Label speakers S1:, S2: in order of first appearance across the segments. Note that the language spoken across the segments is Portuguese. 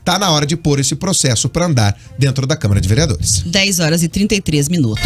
S1: tá na hora de pôr esse processo para andar dentro da Câmara de Vereadores.
S2: 10 horas e 33 minutos.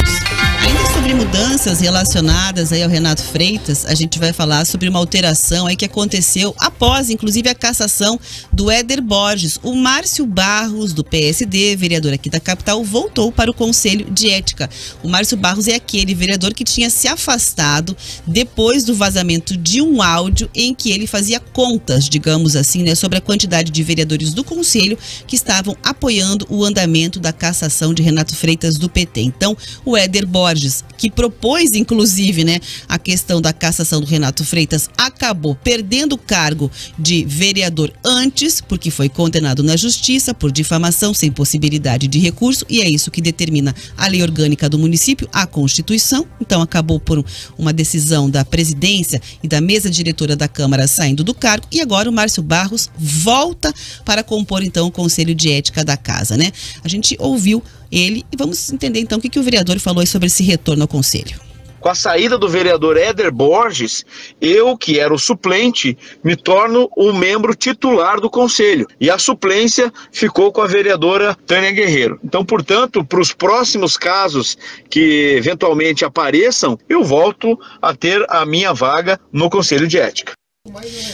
S2: Ainda sobre mudanças relacionadas aí ao Renato Freitas, a gente vai falar sobre uma alteração aí que aconteceu após, inclusive, a cassação do Éder Borges. O Márcio Barros, do PSD, vereador aqui da capital, voltou para o Conselho de Ética. O Márcio Barros é aquele vereador que tinha se afastado depois do vazamento de um áudio em que ele fazia contas, digamos assim, né, sobre a quantidade de vereadores do Conselho que estavam apoiando o andamento da cassação de Renato Freitas do PT. Então, o Éder Borges, que propôs, inclusive, né, a questão da cassação do Renato Freitas, acabou perdendo o cargo de vereador antes, porque foi condenado na justiça por difamação sem possibilidade de recurso, e é isso que determina a lei orgânica do município, a Constituição. Então, acabou por uma decisão da presidência e da mesa diretora da Câmara saindo do cargo, e agora o Márcio Barros volta para compor, então, o Conselho de Ética da Casa, né? A gente ouviu ele e vamos entender então o que o vereador falou aí sobre esse retorno ao Conselho.
S3: Com a saída do vereador Éder Borges, eu, que era o suplente, me torno o membro titular do Conselho. E a suplência ficou com a vereadora Tânia Guerreiro. Então, portanto, para os próximos casos que eventualmente apareçam, eu volto a ter a minha vaga no Conselho de Ética.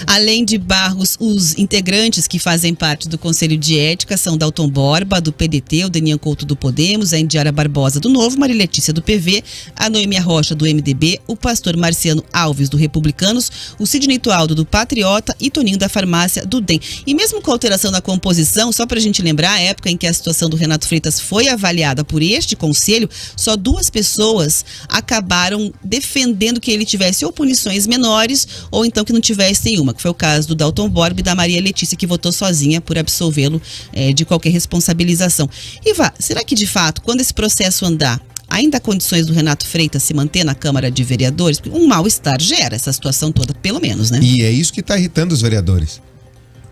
S2: Além de Barros, os integrantes que fazem parte do Conselho de Ética são Dalton Borba, do PDT, o Denian Couto, do Podemos, a Indiara Barbosa, do Novo, Maria Letícia, do PV, a Noemia Rocha, do MDB, o pastor Marciano Alves, do Republicanos, o Sidney Tualdo, do Patriota e Toninho da Farmácia, do DEM. E mesmo com a alteração na composição, só para a gente lembrar, a época em que a situação do Renato Freitas foi avaliada por este Conselho, só 2 pessoas acabaram defendendo que ele tivesse ou punições menores ou então que não tivesse nenhuma, que foi o caso do Dalton Borba e da Maria Letícia, que votou sozinha por absolvê-lo de qualquer responsabilização. Iva, será que de fato, quando esse processo andar, ainda há condições do Renato Freitas se manter na Câmara de Vereadores? Porque um mal-estar gera essa situação toda, pelo menos, né?
S1: E é isso que está irritando os vereadores.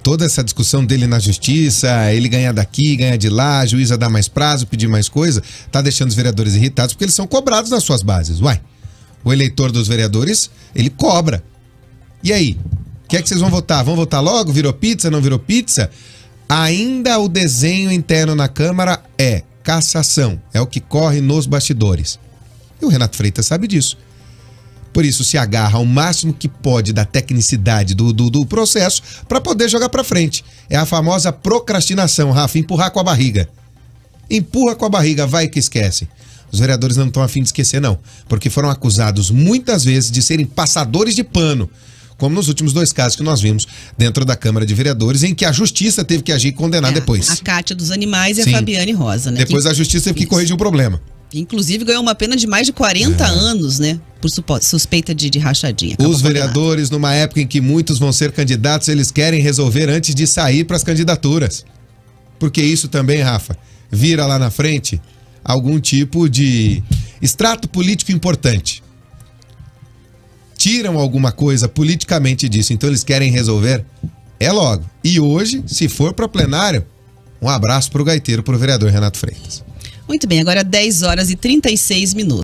S1: Toda essa discussão dele na justiça, ele ganhar daqui, ganhar de lá, a juíza dar mais prazo, pedir mais coisa, tá deixando os vereadores irritados porque eles são cobrados nas suas bases. Uai, o eleitor dos vereadores, ele cobra. E aí? O que é que vocês vão votar? Vão votar logo? Virou pizza? Não virou pizza? Ainda o desenho interno na Câmara é cassação. É o que corre nos bastidores. E o Renato Freitas sabe disso. Por isso se agarra ao máximo que pode da tecnicidade do processo para poder jogar para frente. É a famosa procrastinação, Rafa, empurrar com a barriga. Empurra com a barriga, vai que esquece. Os vereadores não estão a fim de esquecer, não. Porque foram acusados muitas vezes de serem passadores de pano, como nos últimos 2 casos que nós vimos dentro da Câmara de Vereadores, em que a Justiça teve que agir e condenar depois.
S2: A Cátia dos Animais e
S1: Sim.
S2: a Fabiane Rosa, né?
S1: Depois a Justiça teve que corrigir o problema.
S2: Inclusive ganhou uma pena de mais de 40 anos, né? Por suspeita de rachadinha.
S1: Os vereadores, numa época em que muitos vão ser candidatos, eles querem resolver antes de sair para as candidaturas. Porque isso também, Rafa, vira lá na frente algum tipo de extrato político importante. Tiram alguma coisa politicamente disso, então eles querem resolver logo. E hoje, se for para plenário, um abraço para o gaiteiro, para o vereador Renato Freitas.
S2: Muito bem, agora 10 horas e 36 minutos.